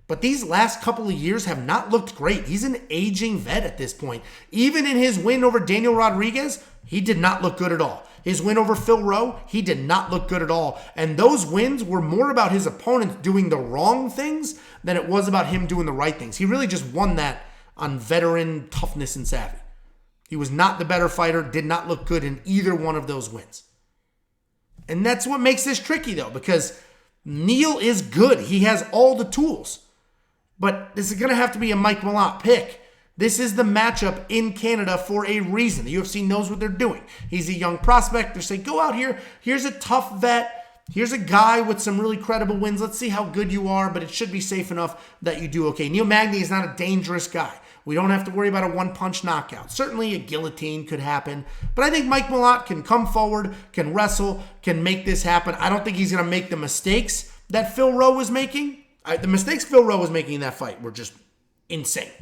But these last couple of years have not looked great. He's an aging vet at this point. Even in his win over Daniel Rodriguez, he did not look good at all. His win over Phil Rowe, he did not look good at all. And those wins were more about his opponents doing the wrong things than it was about him doing the right things. He really just won that on veteran toughness and savvy. He was not the better fighter, did not look good in either one of those wins. And that's what makes this tricky, though, because Neal is good. He has all the tools. But this is going to have to be a Mike Malott pick. This is the matchup in Canada for a reason. The UFC knows what they're doing. He's a young prospect. They're saying, go out here. Here's a tough vet. Here's a guy with some really credible wins. Let's see how good you are, but it should be safe enough that you do okay. Neil Magny is not a dangerous guy. We don't have to worry about a one-punch knockout. Certainly a guillotine could happen, but I think Mike Malott can come forward, can wrestle, can make this happen. I don't think he's going to make the mistakes that Phil Rowe was making. The mistakes Phil Rowe was making in that fight were just insane.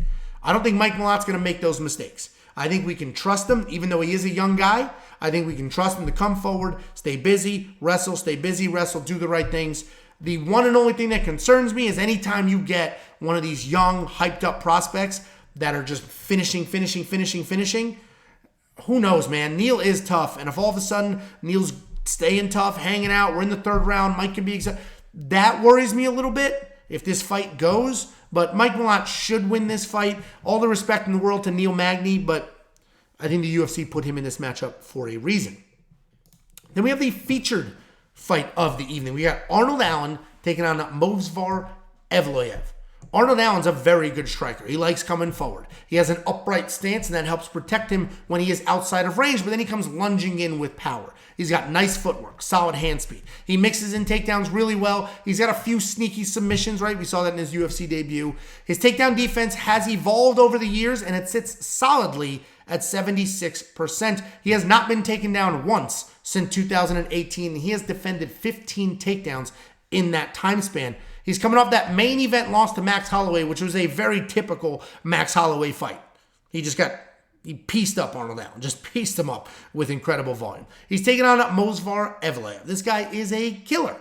I don't think Mike Malott's going to make those mistakes. I think we can trust him, even though he is a young guy. I think we can trust him to come forward, stay busy, wrestle, do the right things. The one and only thing that concerns me is anytime you get one of these young, hyped-up prospects that are just finishing. Who knows, man? Neal is tough, and if all of a sudden Neal's staying tough, hanging out, we're in the third round, Mike can be excited. That worries me a little bit if this fight goes, but Mike Malott should win this fight. All the respect in the world to Neil Magny, but I think the UFC put him in this matchup for a reason. Then we have the featured fight of the evening. We got Arnold Allen taking on Movsar Evloev. Arnold Allen's a very good striker. He likes coming forward. He has an upright stance, and that helps protect him when he is outside of range, but then he comes lunging in with power. He's got nice footwork, solid hand speed. He mixes in takedowns really well. He's got a few sneaky submissions, right? We saw that in his UFC debut. His takedown defense has evolved over the years, and it sits solidly at 76%. He has not been taken down once since 2018. He has defended 15 takedowns in that time span. He's coming off that main event loss to Max Holloway, which was a very typical Max Holloway fight. He pieced up Arnold Allen, just pieced him up with incredible volume. He's taking on Movsar Evloev. This guy is a killer.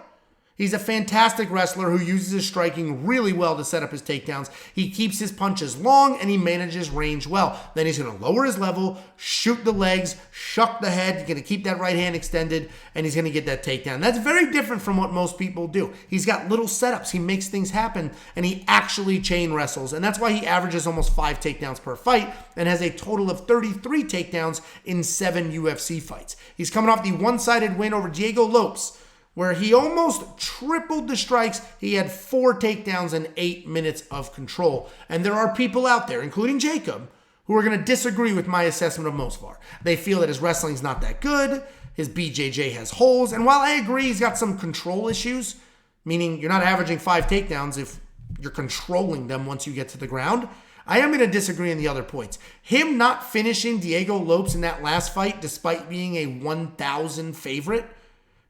He's a fantastic wrestler who uses his striking really well to set up his takedowns. He keeps his punches long and he manages range well. Then he's going to lower his level, shoot the legs, shuck the head. He's going to keep that right hand extended, and he's going to get that takedown. That's very different from what most people do. He's got little setups. He makes things happen, and he actually chain wrestles. And that's why he averages almost 5 takedowns per fight and has a total of 33 takedowns in 7 UFC fights. He's coming off the one-sided win over Diego Lopes, where he almost tripled the strikes. He had 4 takedowns and 8 minutes of control. And there are people out there, including Jacob, who are going to disagree with my assessment of Movsar. They feel that his wrestling's not that good, his BJJ has holes, and while I agree he's got some control issues, meaning you're not averaging 5 takedowns if you're controlling them once you get to the ground, I am going to disagree on the other points. Him not finishing Diego Lopes in that last fight, despite being a 1,000 favorite,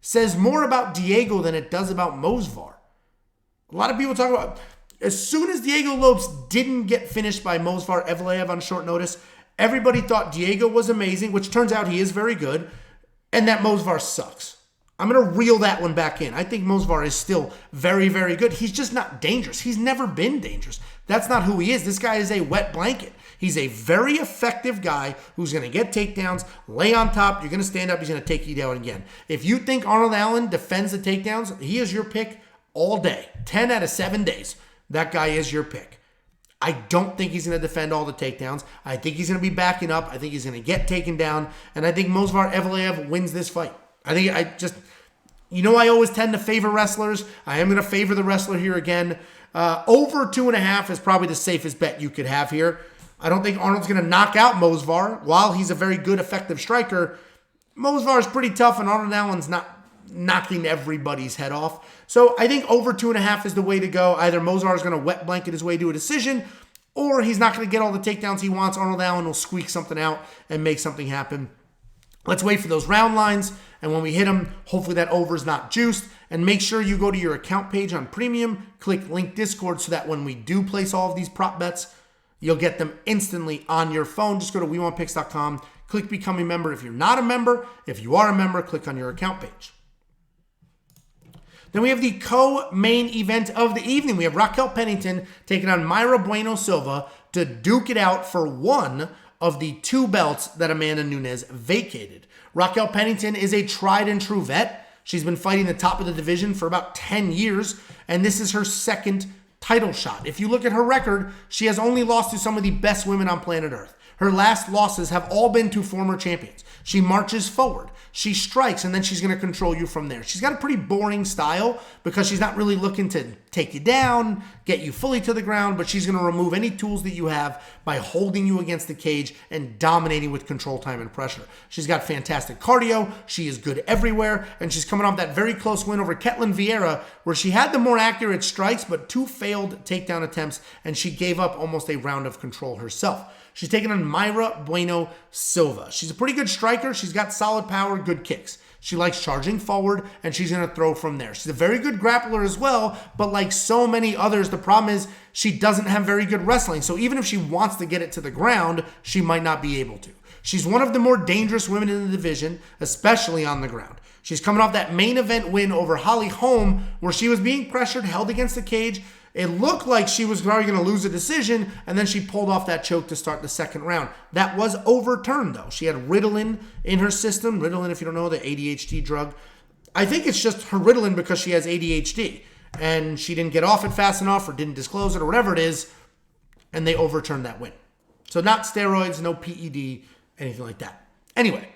says more about Diego than it does about Movsar. A lot of people talk about, as soon as Diego Lopes didn't get finished by Movsar Evloev on short notice, everybody thought Diego was amazing, which turns out he is very good, and that Movsar sucks. I'm going to reel that one back in. I think Movsar is still very, very good. He's just not dangerous. He's never been dangerous. That's not who he is. This guy is a wet blanket. He's a very effective guy who's going to get takedowns, lay on top, you're going to stand up, he's going to take you down again. If you think Arnold Allen defends the takedowns, he is your pick all day. 10 out of 7 days, that guy is your pick. I don't think he's going to defend all the takedowns. I think he's going to be backing up. I think he's going to get taken down. And I think Movsar Evloev wins this fight. I always tend to favor wrestlers. I am going to favor the wrestler here again. Over 2.5 is probably the safest bet you could have here. I don't think Arnold's going to knock out Movsar. While he's a very good, effective striker, Movsar is pretty tough, and Arnold Allen's not knocking everybody's head off. So I think over 2.5 is the way to go. Either Movsar is going to wet blanket his way to a decision, or he's not going to get all the takedowns he wants. Arnold Allen will squeak something out and make something happen. Let's wait for those round lines, and when we hit them, hopefully that over is not juiced. And make sure you go to your account page on Premium, click link Discord, so that when we do place all of these prop bets, you'll get them instantly on your phone. Just go to WeWantPicks.com, click Become a Member if you're not a member. If you are a member, click on your account page. Then we have the co-main event of the evening. We have Raquel Pennington taking on Mayra Bueno Silva to duke it out for one of the 2 belts that Amanda Nunes vacated. Raquel Pennington is a tried and true vet. She's been fighting the top of the division for about 10 years, and this is her second title shot. If you look at her record, she has only lost to some of the best women on planet Earth. Her last losses have all been to former champions. She marches forward, she strikes, and then she's going to control you from there. She's got a pretty boring style because she's not really looking to take you down, get you fully to the ground, but she's going to remove any tools that you have by holding you against the cage and dominating with control time and pressure. She's got fantastic cardio, she is good everywhere, and she's coming off that very close win over Ketlen Vieira, where she had the more accurate strikes, but 2 failed takedown attempts, and she gave up almost a round of control herself. She's taking on Mayra Bueno Silva. She's a pretty good striker. She's got solid power, good kicks. She likes charging forward, and she's going to throw from there. She's a very good grappler as well, but like so many others, the problem is she doesn't have very good wrestling. So even if she wants to get it to the ground, she might not be able to. She's one of the more dangerous women in the division, especially on the ground. She's coming off that main event win over Holly Holm, where she was being pressured, held against the cage. It looked like she was probably going to lose a decision, and then she pulled off that choke to start the second round. That was overturned, though. She had Ritalin in her system. Ritalin, if you don't know, the ADHD drug. I think it's just her Ritalin because she has ADHD, and she didn't get off it fast enough or didn't disclose it or whatever it is, and they overturned that win. So not steroids, no PED, anything like that. Anyway,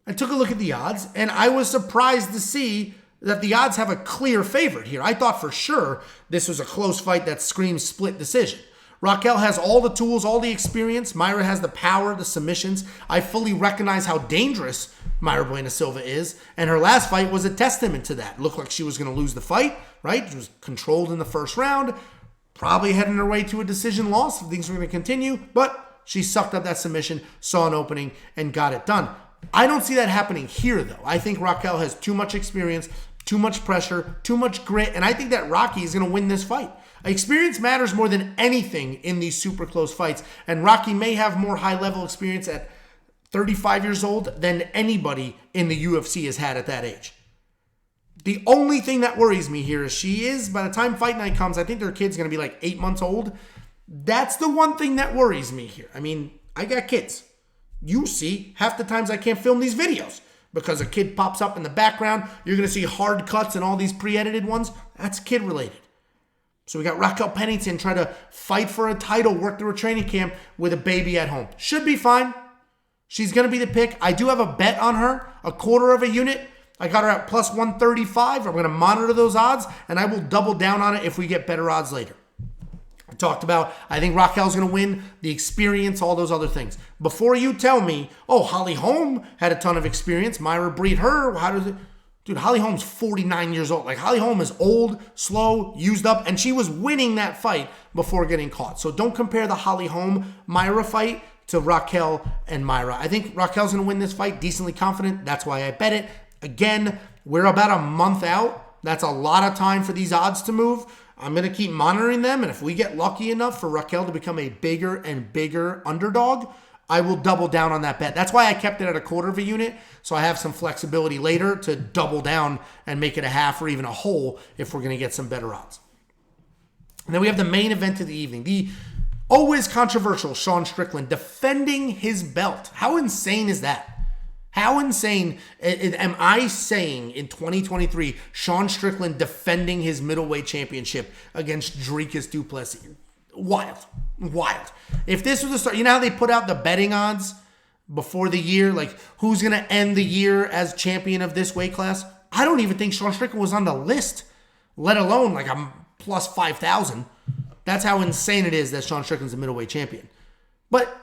I took a look at the odds, and I was surprised to see that the odds have a clear favorite here. I thought for sure this was a close fight that screams split decision. Raquel has all the tools, all the experience. Mayra has the power, the submissions. I fully recognize how dangerous Mayra Bueno Silva is, and her last fight was a testament to that. It looked like she was going to lose the fight, right? She was controlled in the first round, probably heading her way to a decision loss if things were going to continue, but she sucked up that submission, saw an opening, and got it done. I don't see that happening here, though. I think Raquel has too much experience, too much pressure, too much grit, and I think that Rocky is going to win this fight. Experience matters more than anything in these super close fights, and Rocky may have more high-level experience at 35 years old than anybody in the UFC has had at that age. The only thing that worries me here is by the time fight night comes, I think their kid's going to be like 8 months old. That's the one thing that worries me here. I mean, I got kids. You see, half the times I can't film these videos because a kid pops up in the background. You're going to see hard cuts and all these pre-edited ones. That's kid-related. So we got Raquel Pennington trying to fight for a title, work through a training camp with a baby at home. Should be fine. She's going to be the pick. I do have a bet on her, a quarter of a unit. I got her at plus 135. I'm going to monitor those odds, and I will double down on it if we get better odds later. I talked about, I think Raquel's going to win, the experience, all those other things. Before you tell me, oh, Holly Holm had a ton of experience, Mayra beat her, how does it... Dude, Holly Holm's 49 years old. Like, Holly Holm is old, slow, used up, and she was winning that fight before getting caught. So don't compare the Holly Holm-Mayra fight to Raquel and Mayra. I think Raquel's going to win this fight, decently confident. That's why I bet it. Again, we're about a month out. That's a lot of time for these odds to move. I'm going to keep monitoring them, and if we get lucky enough for Raquel to become a bigger and bigger underdog, I will double down on that bet. That's why I kept it at a quarter of a unit, so I have some flexibility later to double down and make it a half or even a whole if we're going to get some better odds. And then we have the main event of the evening, the always controversial Sean Strickland defending his belt. How insane is that? How insane am I saying in 2023 Sean Strickland defending his middleweight championship against Dricus du Plessis? Wild. If this was the start, you know how they put out the betting odds before the year, like who's going to end the year as champion of this weight class? I don't even think Sean Strickland was on the list, let alone like a plus 5,000. That's how insane it is that Sean Strickland's a middleweight champion. But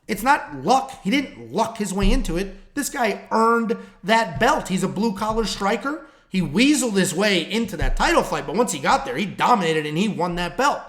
it's not luck. He didn't luck his way into it. This guy earned that belt. He's a blue-collar striker. He weaseled his way into that title fight, but once he got there, he dominated and he won that belt.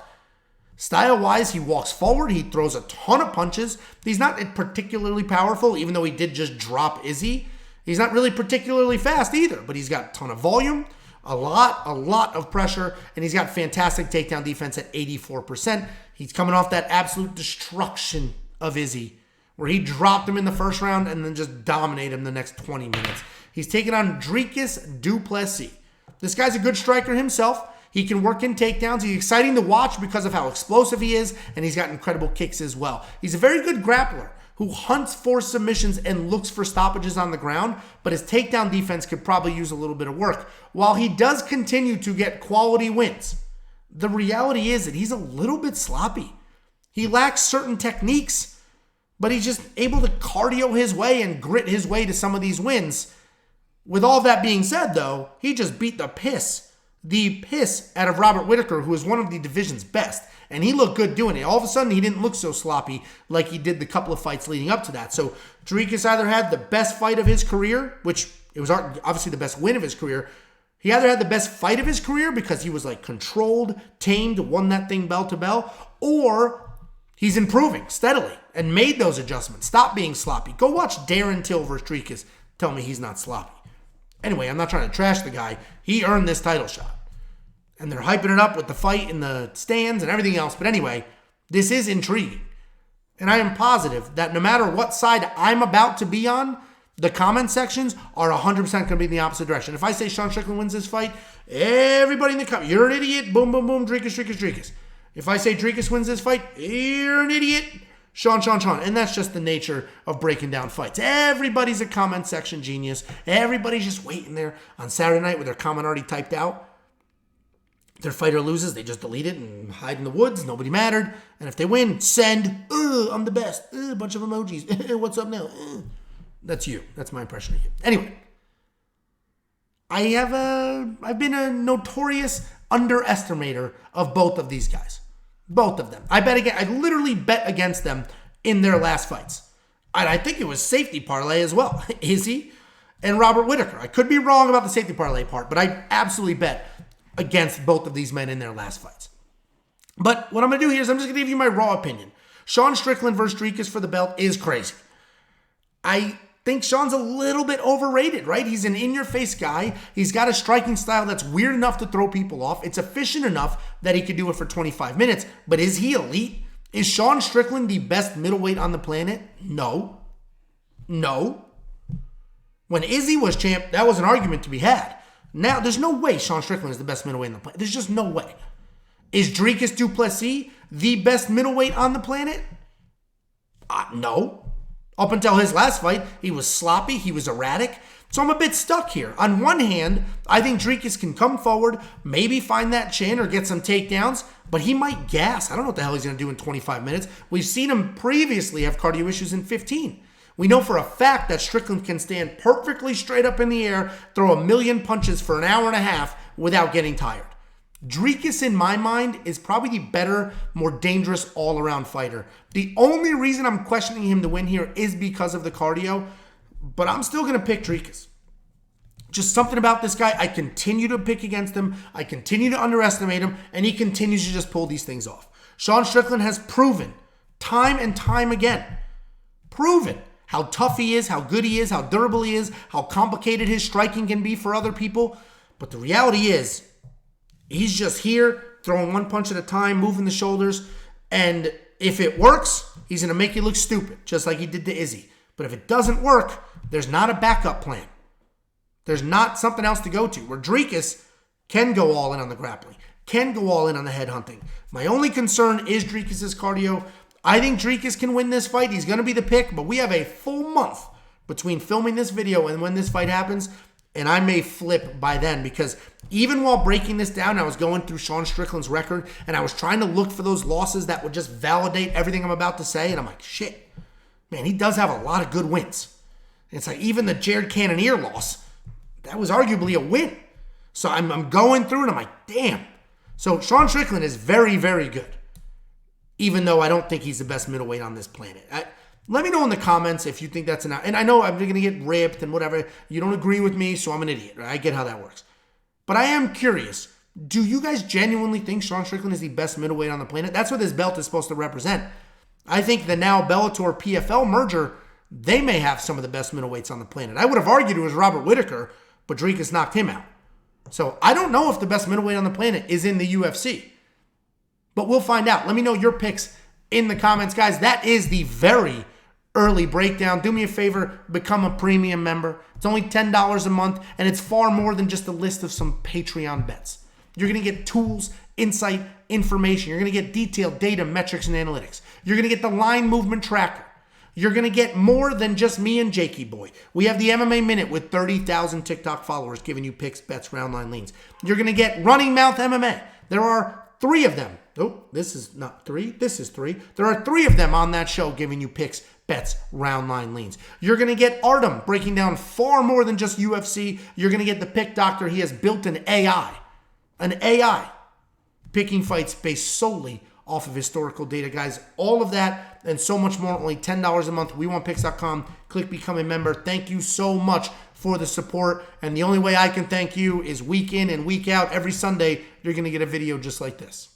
Style-wise, he walks forward. He throws a ton of punches. He's not particularly powerful, even though he did just drop Izzy. He's not really particularly fast either, but he's got a ton of volume, a lot of pressure, and he's got fantastic takedown defense at 84%. He's coming off that absolute destruction of Izzy, where he dropped him in the first round and then just dominated him the next 20 minutes. He's taking on Dricus du Plessis. This guy's a good striker himself. He can work in takedowns. He's exciting to watch because of how explosive he is, and he's got incredible kicks as well. He's a very good grappler who hunts for submissions and looks for stoppages on the ground, but his takedown defense could probably use a little bit of work. While he does continue to get quality wins, the reality is that he's a little bit sloppy. He lacks certain techniques, but he's just able to cardio his way and grit his way to some of these wins. With all that being said, though, he just beat the piss out of Robert Whittaker, who is one of the division's best. And he looked good doing it. All of a sudden, he didn't look so sloppy like he did the couple of fights leading up to that. So Dricus either had the best fight of his career, which it was obviously the best win of his career. He either had the best fight of his career because he was like controlled, tamed, won that thing bell to bell, or he's improving steadily and made those adjustments. Stop being sloppy. Go watch Darren Till versus Dricus. Tell me he's not sloppy. Anyway, I'm not trying to trash the guy. He earned this title shot. And they're hyping it up with the fight in the stands and everything else. But anyway, this is intriguing. And I am positive that no matter what side I'm about to be on, the comment sections are 100% going to be in the opposite direction. If I say Sean Strickland wins this fight, everybody in the comment, you're an idiot. Boom, boom, boom. Dricus. If I say Dricus wins this fight, you're an idiot. Sean. And that's just the nature of breaking down fights. Everybody's a comment section genius. Everybody's just waiting there on Saturday night with their comment already typed out. Their fighter loses, they just delete it and hide in the woods. Nobody mattered. And if they win, send. I'm the best. A bunch of emojis. What's up now? That's you. That's my impression of you. Anyway, I've been a notorious underestimator of both of these guys. Both of them. I literally bet against them in their last fights. And I think it was safety parlay as well. Izzy and Robert Whittaker. I could be wrong about the safety parlay part, but I absolutely bet against both of these men in their last fights. But what I'm going to do here is I'm just going to give you my raw opinion. Sean Strickland versus Dricus for the belt is crazy. I think Sean's a little bit overrated, right? He's an in-your-face guy. He's got a striking style that's weird enough to throw people off. It's efficient enough that he could do it for 25 minutes. But is he elite? Is Sean Strickland the best middleweight on the planet? No. When Izzy was champ, that was an argument to be had. Now, there's no way Sean Strickland is the best middleweight on the planet. There's just no way. Is Dricus du Plessis the best middleweight on the planet? No. Up until his last fight, he was sloppy, he was erratic. So I'm a bit stuck here. On one hand, I think Dricus can come forward, maybe find that chin or get some takedowns, but he might gas. I don't know what the hell he's going to do in 25 minutes. We've seen him previously have cardio issues in 15. We know for a fact that Strickland can stand perfectly straight up in the air, throw a million punches for an hour and a half without getting tired. Dricus, in my mind, is probably the better, more dangerous all-around fighter. The only reason I'm questioning him to win here is because of the cardio, but I'm still going to pick Dricus. Just something about this guy, I continue to pick against him, I continue to underestimate him, and he continues to just pull these things off. Sean Strickland has proven, time and time again, how tough he is, how good he is, how durable he is, how complicated his striking can be for other people. But the reality is, he's just here, throwing one punch at a time, moving the shoulders. And if it works, he's going to make you look stupid, just like he did to Izzy. But if it doesn't work, there's not a backup plan. There's not something else to go to. Where Dricus can go all in on the grappling, can go all in on the head hunting. My only concern is Dricus' cardio. I think Dricus can win this fight. He's going to be the pick, but we have a full month between filming this video and when this fight happens, and I may flip by then, because even while breaking this down, I was going through Sean Strickland's record, and I was trying to look for those losses that would just validate everything I'm about to say, and I'm like, shit, man, he does have a lot of good wins. And it's like even the Jared Cannonier loss, that was arguably a win. So I'm going through, and I'm like, damn. So Sean Strickland is very, very good, even though I don't think he's the best middleweight on this planet. Let me know in the comments if you think that's enough. And I know I'm going to get ripped and whatever. You don't agree with me, so I'm an idiot. Right? I get how that works. But I am curious. Do you guys genuinely think Sean Strickland is the best middleweight on the planet? That's what this belt is supposed to represent. I think the now Bellator PFL merger, they may have some of the best middleweights on the planet. I would have argued it was Robert Whittaker, but Dricus knocked him out. So I don't know if the best middleweight on the planet is in the UFC. But we'll find out. Let me know your picks in the comments, guys. That is the very early breakdown. Do me a favor, become a premium member. It's only $10 a month, and it's far more than just a list of some Patreon bets. You're going to get tools, insight, information. You're going to get detailed data, metrics, and analytics. You're going to get the line movement tracker. You're going to get more than just me and Jakey Boy. We have the MMA Minute with 30,000 TikTok followers giving you picks, bets, round line leans. You're going to get Running Mouth MMA. There are 3 of them. Oh, this is not 3. This is 3. There are 3 of them on that show giving you picks, bets, round line leans. You're going to get Artem breaking down far more than just UFC. You're going to get the pick doctor. He has built an AI, picking fights based solely off of historical data, guys. All of that and so much more, only $10 a month. WeWantPicks.com. Click Become a Member. Thank you so much for the support. And the only way I can thank you is week in and week out. Every Sunday, you're going to get a video just like this.